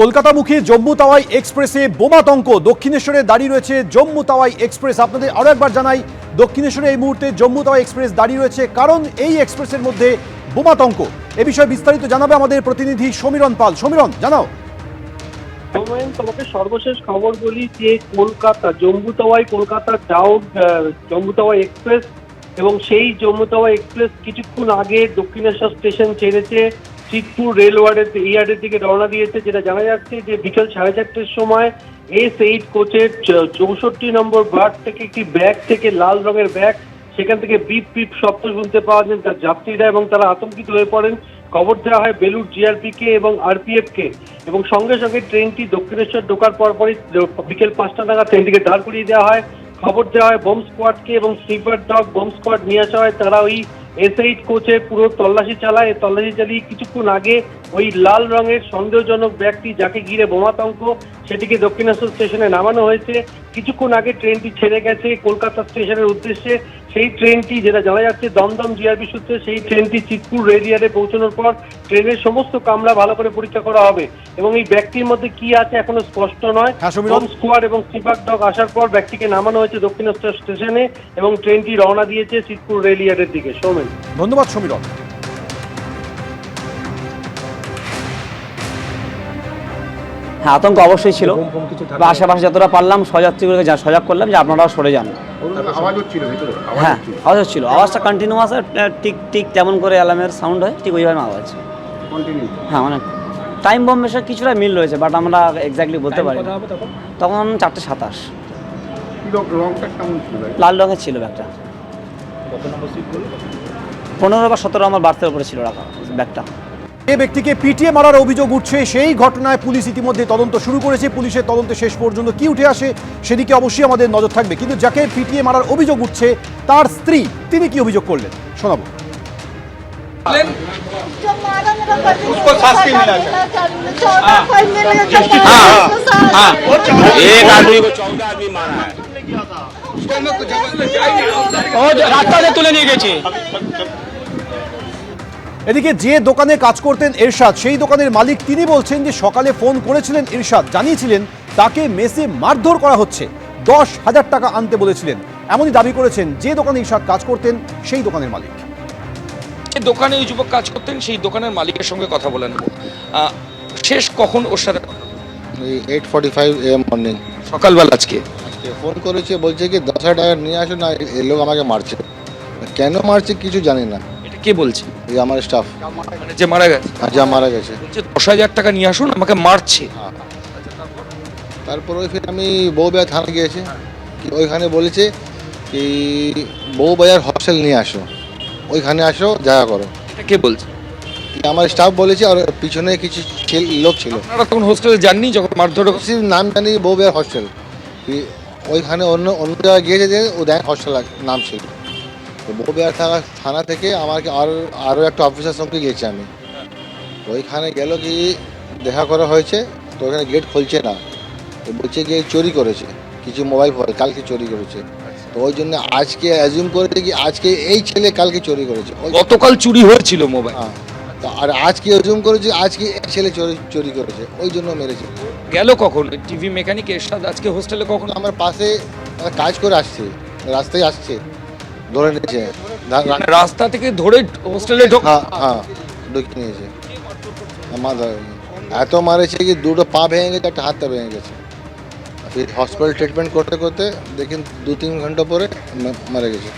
কলকাতামুখী জম্মু তাওয়াই এক্সপ্রেসে বোমাতঙ্ক। দক্ষিণেশ্বরে দাঁড়িয়ে রয়েছে জম্মু তাওয়াই এক্সপ্রেস। আপনাদের আরও একবার জানাই, দক্ষিণেশ্বরে এই মুহূর্তে জম্মু তাওয়াই এক্সপ্রেস দাঁড়িয়ে রয়েছে, কারণ এই এক্সপ্রেসের মধ্যে বোমাতঙ্ক। এ বিষয়ে বিস্তারিত জানাবে আমাদের প্রতিনিধি সমীরণ পাল। সমীরণ, জানাও। তোমাকে সর্বশেষ খবর বলি যে কলকাতা জম্মু তাওয়াই কলকাতা জম্মু তাওয়াই এক্সপ্রেস এবং সেই জম্মু তাওয়াই এক্সপ্রেস কিছুক্ষণ আগে দক্ষিণেশ্বর স্টেশন ছেড়েছে, চিতপুর রেল ইয়ার্ডের দিকে রওনা দিয়েছে। যেটা জানা যাচ্ছে যে বিকেল 4:30টার সময় S8 কোচের 64 নম্বর বার্থ থেকে একটি ব্যাগ থেকে, লাল রঙের ব্যাগ, সেখান থেকে বিপ বিপ শব্দ শুনতে পাওয়া যায় তার যাত্রীরা, এবং তারা আতঙ্কিত হয়ে পড়েন। খবর দেওয়া হয় বেলুর জিআরপি কে এবং আরপিএফ কে, এবং সঙ্গে সঙ্গে ট্রেনটি দক্ষিণেশ্বর ঢোকার পরপরই বিকেল 5টা নাগাদ ট্রেনটিকে দাঁড় করিয়ে দেওয়া হয়। খবর দেওয়া হয় বোম স্কোয়াডকে এবং স্লিপার ডগ বোম স্কোয়াড নিয়ে আসা হয়। তারা ওই S8 কোচে পুরো তল্লাশি চালায়। তল্লাশি চালিয়ে কিছুক্ষণ আগে ওই লাল রঙের সন্দেহজনক ব্যক্তি যাকে ঘিরে বোমাতঙ্ক, সেটিকে দক্ষিণেশ্বর স্টেশনে নামানো হয়েছে। কিছুক্ষণ আগে ট্রেনটি ছেড়ে গেছে কলকাতা স্টেশনের উদ্দেশ্যে। সেই ট্রেনটি, যেটা জানা যাচ্ছে দমদম জিআরপি সূত্রে, সেই ট্রেনটি চিতপুর রেল ইয়ার্ডে পৌঁছানোর পর ট্রেনের সমস্ত কামরা ভালো করে পরীক্ষা করা হবে, এবং এই ব্যক্তির মধ্যে কি আছে এখনো স্পষ্ট নয়। বোম স্কোয়াড এবং স্লিপার ডগ আসার পর ব্যক্তিকে নামানো হয়েছে দক্ষিণেশ্বর স্টেশনে এবং ট্রেনটি রওনা দিয়েছে চিতপুর রেল ইয়ার্ডের দিকে। সৌমেন, ধন্যবাদ সমীরণ। হ্যাঁ, আতঙ্ক অবশ্যই ছিল। আশেপাশে যতটা পারলাম সহযাত্রীগুলোকে সজাগ করলাম যে আপনারাও সরে যান। হ্যাঁ, আওয়াজ হচ্ছিল, আওয়াজটা কন্টিনিউয়াস, টিক টিক যেমন করে অ্যালার্মের সাউন্ড হয় ঠিক ওইভাবে আওয়াজ। হ্যাঁ, মানে টাইম বম্বের সাথে কিছুটা মিল রয়েছে, বাট আমরা এক্স্যাক্টলি বলতে পারি না। তখন 4:27। লাল রঙের ছিল ব্যাগটা। 15 বা 17 আমার বার্থের উপরে ছিল রাখা ব্যাগটা। যে ব্যক্তিকে পিটিয়ে মারার অভিযোগ উঠছে, সেই ঘটনায় পুলিশ ইতিমধ্যে তদন্ত শুরু করেছে। পুলিশের তদন্তে শেষ পর্যন্ত কি উঠে আসে সেদিকে অবশ্যই আমাদের নজর থাকবে। কিন্তু যাকে পিটিয়ে মারার অভিযোগ উঠছে তার স্ত্রী, তিনি কি অভিযোগ করলেন শোনাবো। उसको शास्ति मिला एक आदमी को 14 आदमी मारा है, रास्ता से तुले नहीं गए। এদিকে যে দোকানে কাজ করতেন এরশাদ, সেই দোকানের মালিক তিনি বলছেন যে সকালে ফোন করেছিলেন এরশাদ, জানিয়েছিলেন তাকে মেসে মারধর করা হচ্ছে, 10,000 টাকা আনতে বলেছিলেন। এমনই দাবি করেছেন যে দোকানে এরশাদ কাজ করতেন সেই দোকানের মালিক। যে দোকানে ওই যুবক কাজ করতেন সেই দোকানের মালিকের সঙ্গে কথা বলে নেব। শেষ কখন ওর সাথে? 8:45 AM মর্নিং, সকালবেলা। আজকে ফোন করেছে, বলছে কি 10,000 টাকা নিয়ে আসো না, এই লোক আমাকে মারছে। কেন মারছে কিছু জানি না। এটা কে বলছে? এই আমার স্টাফ, মানে যে মারা গেছে? যা মারা গেছে, বলছে 10,000 টাকা নিয়ে আসুন, আমাকে মারছে। তারপর ওই ফির আমি বউবাজার থানা গিয়েছি, কি ওইখানে বলেছে কি বউবাজার হস্টেল নিয়ে আসো, ওইখানে আসো, জায়গা করো। এটা কে বলছে? আমার স্টাফ বলেছে, আর পিছনে কিছু লোক ছিল। আপনারা তখন হোস্টেলে যাননি যখন মারধর? নাম জানি বউবাজার হস্টেল, ওইখানে অন্য জায়গায় গিয়েছে যে ও দেখ হস্টেল নাম ছিল। তো বউবাজার থানা থেকে আমাকে আরও একটা অফিসার সঙ্গে গিয়েছি আমি। ওইখানে গেল কি দেখা করা হয়েছে, তো ওখানে গেট খুলছে না, তো বলছে গিয়ে চুরি করেছে কিছু মোবাইল কালকে চুরি করেছে। তো ওই জন্য আজকে অ্যাজিউম করেছে কি আজকে এই ছেলে কালকে চুরি করেছে। গতকাল চুরি হয়েছিল মোবাইল। হ্যাঁ, তো আর আজকে অ্যাজিউম করেছে আজকে এই ছেলে চুরি করেছে, ওই জন্য মেরেছে। গেল কখন টিভি মেকানিক এরশাদ আজকে হোস্টেলে? কখন? আমার পাশে কাজ করে আসছে, রাস্তায় আসছে, ধরে নিয়েছে, রাস্তা থেকে ধরে হোস্টেলে হ্যাঁ ঢুকে নিয়েছে। আমার এত মারেছে কি দুটো পা ভেঙে গেছে, একটা হাতটা ভেঙে গেছে। ফির হসপিটাল ট্রিটমেন্ট করতে করতে দেখেন 2-3 ঘন্টা পরে মারা গেছে।